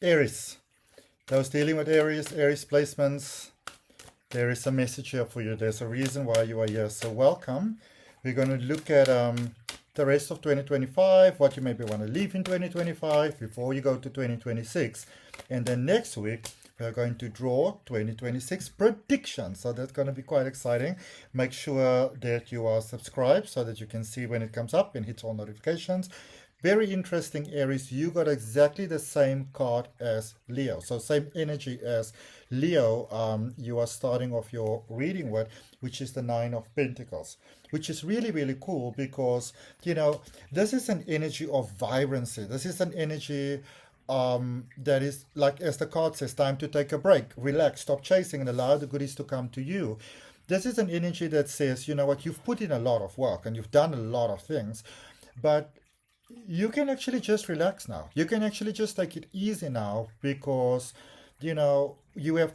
Aries. Those dealing with Aries placements, there is a message here for you. There's a reason why you are here. So welcome. We're going to look at the rest of 2025, what you maybe want to leave in 2025 before you go to 2026. And then next week, we're going to draw 2026 predictions. So that's going to be quite exciting. Make sure that you are subscribed so that you can see when it comes up and hits all notifications. Very interesting, Aries. You got exactly the same card as Leo. So same energy as Leo. You are starting off your reading with, which is the Nine of Pentacles, which is really, really cool because, this is an energy of vibrancy. This is an energy that is, like as the card says, time to take a break, relax, stop chasing, and allow the goodies to come to you. This is an energy that says, you know what, you've put in a lot of work and you've done a lot of things, but you can actually just relax now. You can actually just take it easy now because you have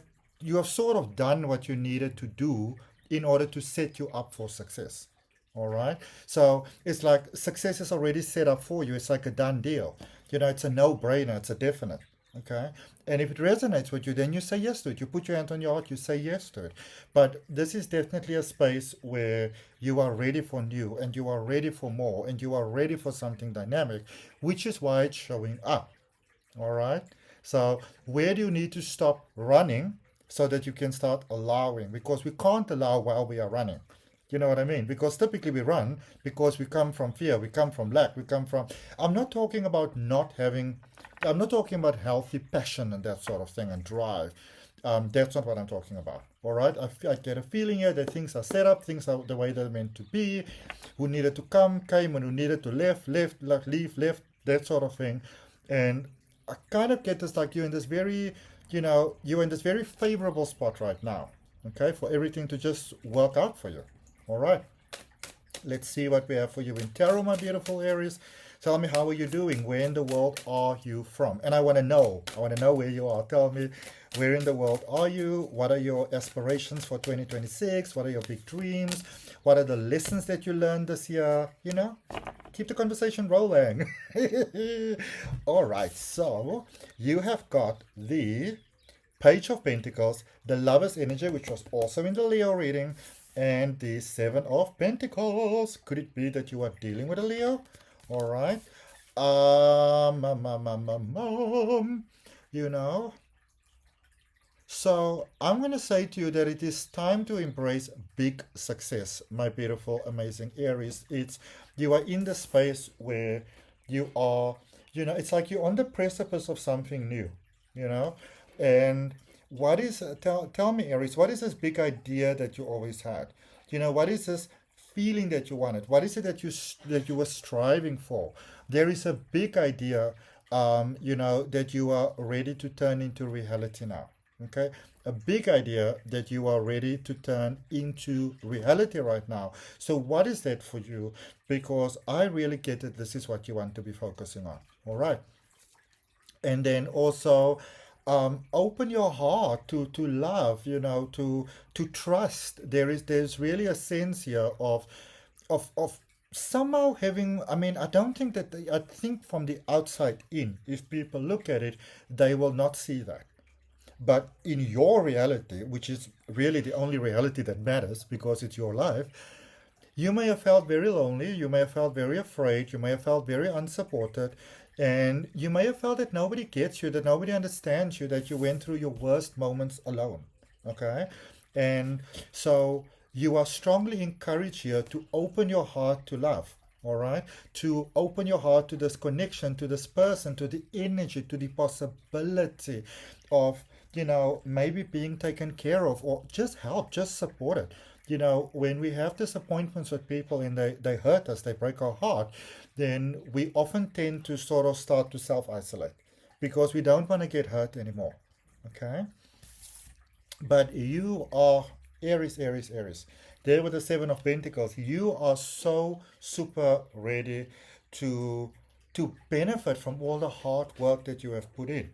sort of done what you needed to do in order to set you up for success. All right. So it's like success is already set up for you. It's like a done deal. It's a no-brainer. It's a definite. Okay. And if it resonates with you, then you say yes to it. You put your hand on your heart, you say yes to it. But this is definitely a space where you are ready for new and you are ready for more and you are ready for something dynamic, which is why it's showing up. All right. So where do you need to stop running so that you can start allowing? Because we can't allow while we are running. You know what I mean? Because typically we run because we come from fear, we come from lack, I'm not talking about I'm not talking about healthy passion and that sort of thing and drive. That's not what I'm talking about. All right? I get a feeling here that things are set up, things are the way they're meant to be. Who needed to come, came, and who needed to leave, that sort of thing. And I kind of get this like you're in this very favorable spot right now, okay, for everything to just work out for you. All right, let's see what we have for you in tarot, my beautiful Aries. Tell me, how are you doing? Where in the world are you from? And I want to know where you are. Tell me, where in the world are you? What are your aspirations for 2026? What are your big dreams? What are the lessons that you learned this year? Keep the conversation rolling. All right, so you have got the Page of Pentacles, the Lover's energy, which was also in the Leo reading, and the Seven of Pentacles. Could it be that you are dealing with a Leo? All right. So I'm going to say to you that it is time to embrace big success, my beautiful, amazing Aries. You are in the space where you are, it's like you're on the precipice of something new, and what is, tell me, Aries, what is this big idea that you always had? What is this feeling that you wanted? What is it that you were striving for? There is a big idea, that you are ready to turn into reality now. Okay, a big idea that you are ready to turn into reality right now. So what is that for you? Because I really get that this is what you want to be focusing on. All right. And then also open your heart to love, to trust. There's really a sense here of somehow having, I don't think that I think from the outside in, if people look at it, they will not see that. But in your reality, which is really the only reality that matters because it's your life, you may have felt very lonely, you may have felt very afraid, you may have felt very unsupported, and you may have felt that nobody gets you, that nobody understands you, that you went through your worst moments alone. Okay? And so you are strongly encouraged here to open your heart to love. All right? To open your heart to this connection, to this person, to the energy, to the possibility of, maybe being taken care of or just help, just support it. When we have disappointments with people and they hurt us, they break our heart, then we often tend to sort of start to self-isolate because we don't want to get hurt anymore. Okay? But you are Aries, Aries, Aries. There with the Seven of Pentacles, you are so super ready to benefit from all the hard work that you have put in.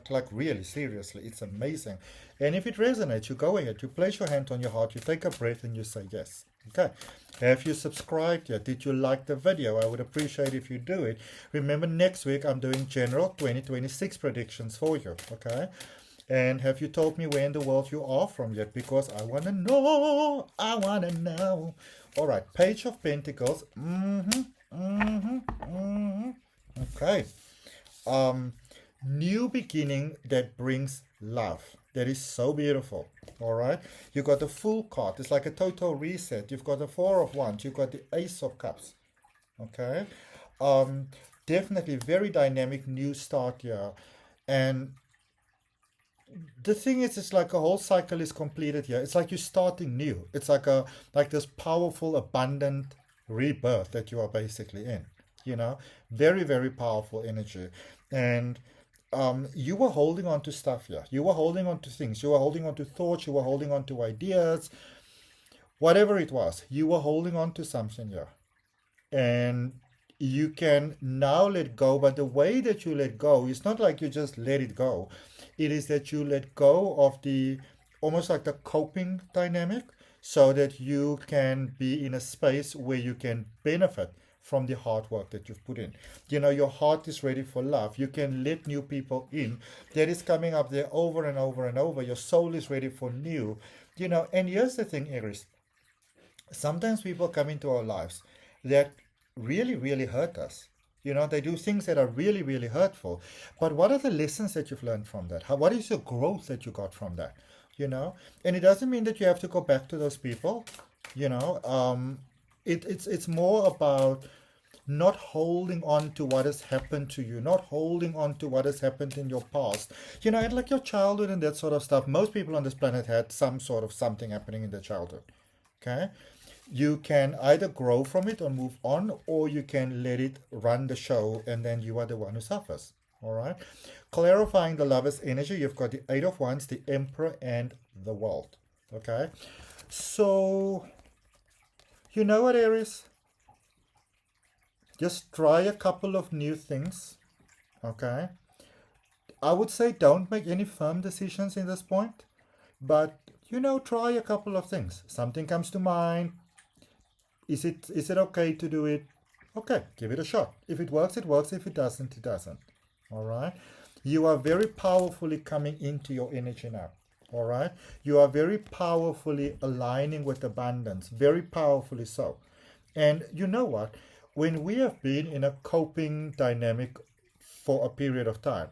Like really, seriously, it's amazing. And if it resonates, you go ahead, you place your hand on your heart, you take a breath and you say yes. Okay. Have you subscribed yet? Did you like the video? I would appreciate if you do it. Remember, next week I'm doing general 2026 predictions for you. Okay. And have you told me where in the world you are from yet? Because I want to know. I want to know. All right. Page of Pentacles. Okay. New beginning that brings love. That is so beautiful. All right. You got the Full card. It's like a total reset. You've got the Four of Wands. You've got the Ace of Cups. Okay. Definitely very dynamic new start here. And the thing is, it's like a whole cycle is completed here. It's like you're starting new. It's like this powerful, abundant rebirth that you are basically in. You know, very, very powerful energy. And you were holding on to stuff here. You were holding on to things. You were holding on to thoughts. You were holding on to ideas. Whatever it was, you were holding on to something here. And you can now let go. But the way that you let go is not like you just let it go. It is that you let go of the almost like the coping dynamic, so that you can be in a space where you can benefit from the hard work that you've put in. You know, your heart is ready for love. You can let new people in. That is coming up there over and over and over. Your soul is ready for new. You know, and here's the thing, Aries. Sometimes people come into our lives that really, really hurt us. You know, they do things that are really, really hurtful. But what are the lessons that you've learned from that? What is the growth that you got from that? You know, and it doesn't mean that you have to go back to those people. You know, it's more about not holding on to what has happened to you, not holding on to what has happened in your past. You know, and like your childhood and that sort of stuff. Most people on this planet had some sort of something happening in their childhood. Okay. You can either grow from it or move on, or you can let it run the show, and then you are the one who suffers. All right. Clarifying the lover's energy, you've got the Eight of Wands, the Emperor, and the World. Okay. So, you know what, Aries? Just try a couple of new things. Okay. I would say don't make any firm decisions in this point, but, you know, try a couple of things. Something comes to mind. Is it okay to do it? Okay, give it a shot. If it works, it works. If it doesn't, it doesn't. All right. You are very powerfully coming into your energy now. All right. You are very powerfully aligning with abundance. Very powerfully so. And you know what? When we have been in a coping dynamic for a period of time,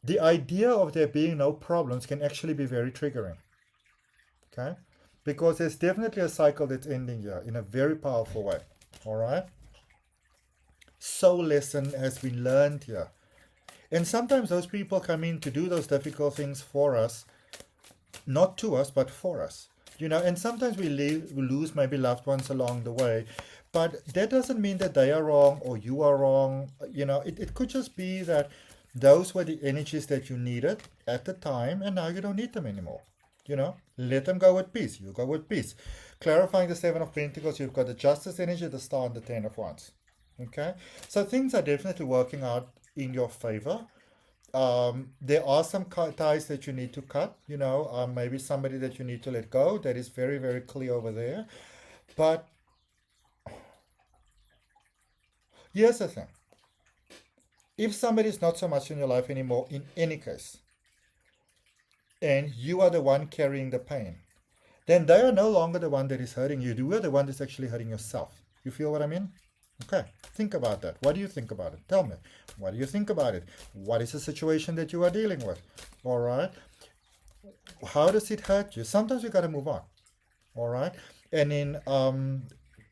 the idea of there being no problems can actually be very triggering. Okay. Because there's definitely a cycle that's ending here in a very powerful way. All right. Soul lesson has been learned here. And sometimes those people come in to do those difficult things for us, not to us, but for us. You know, and sometimes we lose maybe loved ones along the way. But that doesn't mean that they are wrong or you are wrong. You know, it could just be that those were the energies that you needed at the time, and now you don't need them anymore. You know, let them go with peace. You go with peace. Clarifying the Seven of Pentacles, you've got the Justice energy, the Star, and the Ten of Wands. Okay, so things are definitely working out in your favor. There are some ties that you need to cut. You know, maybe somebody that you need to let go. That is very, very clear over there. But here's the thing. If somebody is not so much in your life anymore, in any case, and you are the one carrying the pain, then they are no longer the one that is hurting you. You are the one that's actually hurting yourself. You feel what I mean? Okay, think about that. What do you think about it? Tell me. What do you think about it? What is the situation that you are dealing with? All right. How does it hurt you? Sometimes you got to move on. All right. And in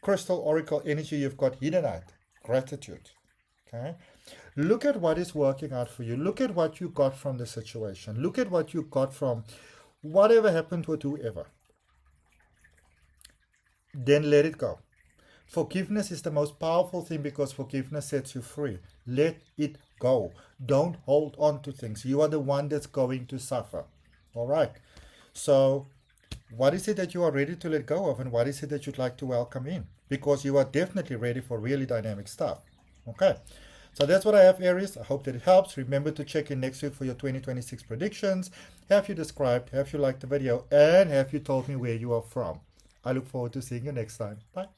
Crystal Oracle energy, you've got Hedonite, gratitude. Okay. Look at what is working out for you. Look at what you got from the situation. Look at what you got from whatever happened with whoever. Then let it go. Forgiveness is the most powerful thing because forgiveness sets you free. Let it go. Don't hold on to things. You are the one that's going to suffer. All right. So what is it that you are ready to let go of, and what is it that you'd like to welcome in? Because you are definitely ready for really dynamic stuff. Okay. So that's what I have, Aries. I hope that it helps. Remember to check in next week for your 2026 predictions. Have you described, have you liked the video, and have you told me where you are from? I look forward to seeing you next time. Bye.